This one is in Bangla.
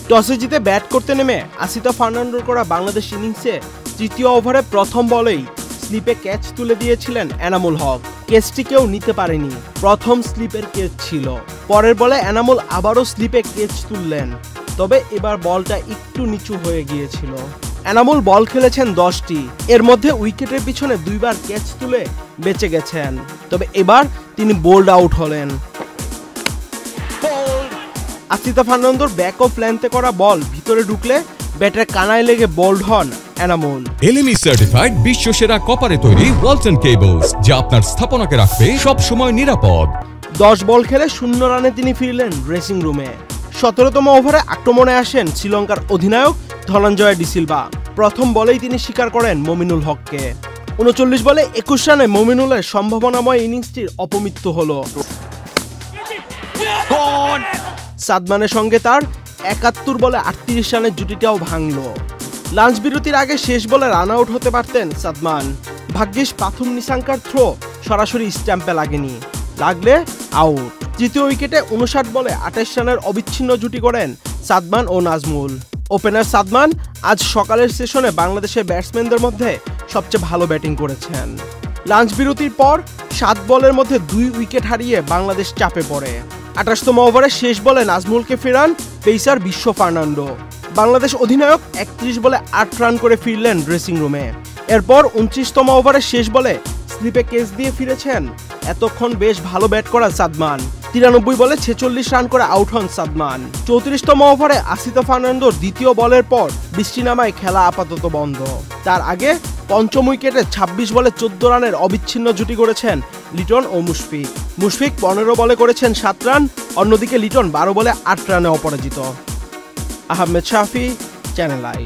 টসে জিতে ব্যাট করতে নেমে আসিতা ফার্নান্ডোর করা বাংলাদেশ ইনিংসে তৃতীয় ওভারে প্রথম বলেই স্লিপে ক্যাচ তুলে দিয়েছিলেন এনামুল হক। ক্যাচটি কেউ নিতে পারেনি, প্রথম স্লিপের ক্যাচ ছিল। পরের বলে এনামুল আবারও স্লিপে ক্যাচ তুললেন, তবে এবার বলটা একটু নিচু হয়ে গিয়েছিল। এনামুল বল খেলেছেন 10টি, এর মধ্যে উইকেটের পিছনে 2বার ক্যাচ তুলে বেঁচে গেছেন, তবে এবার তিনি বোল্ড আউট হলেন। আসিতা ফার্নান্ডোর ব্যাক অফ লেন্থে করা বল ভিতরে ঢুকলে ব্যাটের কানায় লেগে বোল্ড হন এনামুল। এলএমই সার্টিফাইড বিশ্বসেরা কপারে তৈরি ওয়ালটন কেবলস, যা আপনার স্থাপনাকে রাখবে সব সময় নিরাপদ। 10 বল খেলে 0 রানে তিনি ফিরলেন ড্রেসিং রুমে। 17তম ওভারে আক্রমণে আসেন শ্রীলঙ্কার অধিনায়ক ধনঞ্জয় ডিসিলভা। প্রথম বলেই তিনি স্বীকার করেন মমিনুল হককে। 39 বলে 21 রানে মমিনুলের সম্ভাবনাময় ইনিংসটির অপমৃত্যু হলো। সাদমানের সঙ্গে তার 71 বলে 38 রানের জুটিটাও ভাঙল। লাঞ্চ বিরতির আগে শেষ বলে রান আউট হতে পারতেন সাদমান। ভাগ্যিস পাথুম নিসাঙ্কার থ্রো সরাসরি স্ট্যাম্পে লাগেনি, লাগলে আউট। তৃতীয় উইকেটে 59 বলে 28 রানের অবিচ্ছিন্ন জুটি করেন সাদমান ও নাজমুল। ওপেনার সাদমান আজ সকালের সেশনে বাংলাদেশের ব্যাটসম্যানদের মধ্যে সবচেয়ে ভালো ব্যাটিং করেছেন। লাঞ্চ বিরতির পর 7 বলের মধ্যে 2 উইকেট হারিয়ে বাংলাদেশ চাপে পড়ে। 28তম ওভারে শেষ বলে নাজমুলকে ফেরান পেসার বিশ্ব ফার্নান্ডো। বাংলাদেশ অধিনায়ক 31 বলে 8 রান করে ফিরলেন ড্রেসিং রুমে। এরপর 29তম ওভারে শেষ বলে স্লিপে ক্যাচ দিয়ে ফিরেছেন এতক্ষণ বেশ ভালো ব্যাট করা সাদমান। 93 বলে 46 রান করে আউট হন সাদমান। 34তম ওভারে আসিতা ফার্নান্ডোর দ্বিতীয় বলের পর বৃষ্টি নামায় খেলা আপাতত বন্ধ। তার আগে পঞ্চম উইকেটে 26 বলে 14 রানের অবিচ্ছিন্ন জুটি করেছেন লিটন ও মুশফিক। মুশফিক 15 বলে করেছেন 7 রান, অন্যদিকে লিটন 12 বলে 8 রানে অপরাজিত। আহমেদ শাফি, চ্যানেল আই।